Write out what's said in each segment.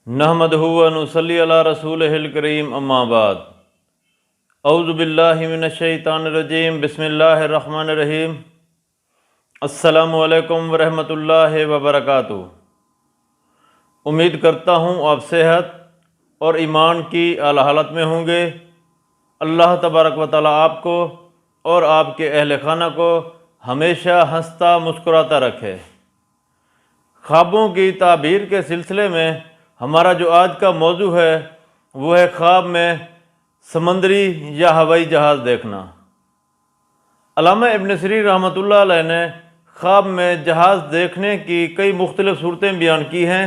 نحمدہ و نصلی علی رسولہ الکریم اما بعد اعوذ باللہ من الشیطان الرجیم بسم اللہ الرحمن الرحیم السلام علیکم ورحمۃ اللہ وبرکاتہ۔ امید کرتا ہوں آپ صحت اور ایمان کی اعلیٰ حالت میں ہوں گے۔ اللہ تبارک و تعالیٰ آپ کو اور آپ کے اہل خانہ کو ہمیشہ ہنستا مسکراتا رکھے۔ خوابوں کی تعبیر کے سلسلے میں ہمارا جو آج کا موضوع ہے وہ ہے خواب میں سمندری یا ہوائی جہاز دیکھنا۔ علامہ ابن سیرین رحمۃ اللہ علیہ نے خواب میں جہاز دیکھنے کی کئی مختلف صورتیں بیان کی ہیں،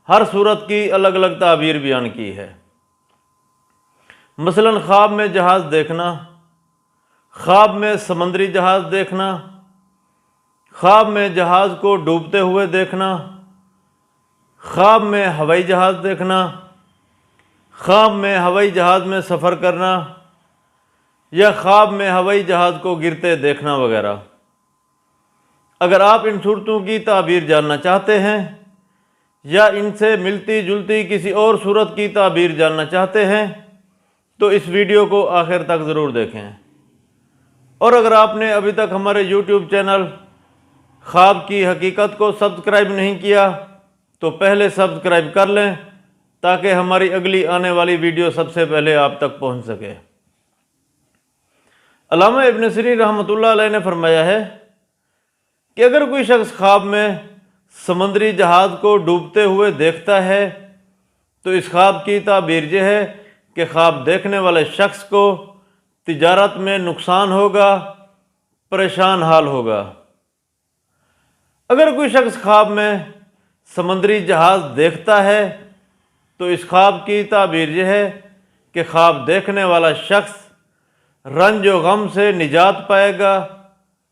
ہر صورت کی الگ الگ تعبیر بیان کی ہے۔ مثلا خواب میں جہاز دیکھنا، خواب میں سمندری جہاز دیکھنا، خواب میں جہاز کو ڈوبتے ہوئے دیکھنا، خواب میں ہوائی جہاز دیکھنا، خواب میں ہوائی جہاز میں سفر کرنا یا خواب میں ہوائی جہاز کو گرتے دیکھنا وغیرہ۔ اگر آپ ان صورتوں کی تعبیر جاننا چاہتے ہیں یا ان سے ملتی جلتی کسی اور صورت کی تعبیر جاننا چاہتے ہیں تو اس ویڈیو کو آخر تک ضرور دیکھیں۔ اور اگر آپ نے ابھی تک ہمارے یوٹیوب چینل خواب کی حقیقت کو سبسکرائب نہیں کیا تو پہلے سبسکرائب کر لیں تاکہ ہماری اگلی آنے والی ویڈیو سب سے پہلے آپ تک پہنچ سکے۔ علامہ ابن سیرین رحمۃ اللہ علیہ نے فرمایا ہے کہ اگر کوئی شخص خواب میں سمندری جہاز کو ڈوبتے ہوئے دیکھتا ہے تو اس خواب کی تعبیر یہ ہے کہ خواب دیکھنے والے شخص کو تجارت میں نقصان ہوگا، پریشان حال ہوگا۔ اگر کوئی شخص خواب میں سمندری جہاز دیکھتا ہے تو اس خواب کی تعبیر یہ ہے کہ خواب دیکھنے والا شخص رنج و غم سے نجات پائے گا،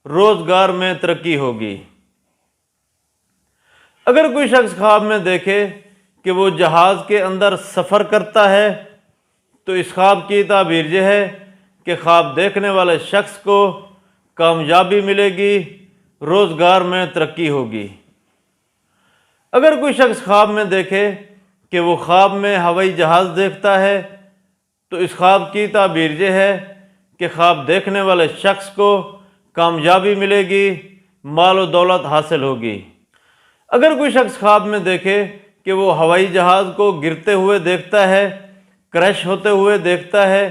روزگار میں ترقی ہوگی۔ اگر کوئی شخص خواب میں دیکھے کہ وہ جہاز کے اندر سفر کرتا ہے تو اس خواب کی تعبیر یہ ہے کہ خواب دیکھنے والے شخص کو کامیابی ملے گی، روزگار میں ترقی ہوگی۔ اگر کوئی شخص خواب میں دیکھے کہ وہ خواب میں ہوائی جہاز دیکھتا ہے تو اس خواب کی تعبیر یہ ہے کہ خواب دیکھنے والے شخص کو کامیابی ملے گی، مال و دولت حاصل ہوگی۔ اگر کوئی شخص خواب میں دیکھے کہ وہ ہوائی جہاز کو گرتے ہوئے دیکھتا ہے، کریش ہوتے ہوئے دیکھتا ہے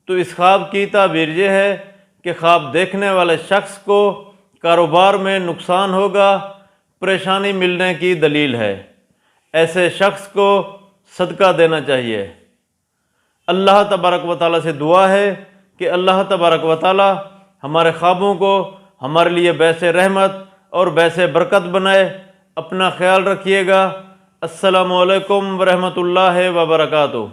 تو اس خواب کی تعبیر یہ ہے کہ خواب دیکھنے والے شخص کو کاروبار میں نقصان ہوگا، پریشانی ملنے کی دلیل ہے۔ ایسے شخص کو صدقہ دینا چاہیے۔ اللہ تبارک و تعالیٰ سے دعا ہے کہ اللہ تبارک و تعالیٰ ہمارے خوابوں کو ہمارے لیے باعث رحمت اور باعث برکت بنائے۔ اپنا خیال رکھیے گا۔ السلام علیکم ورحمۃ اللہ وبرکاتہ۔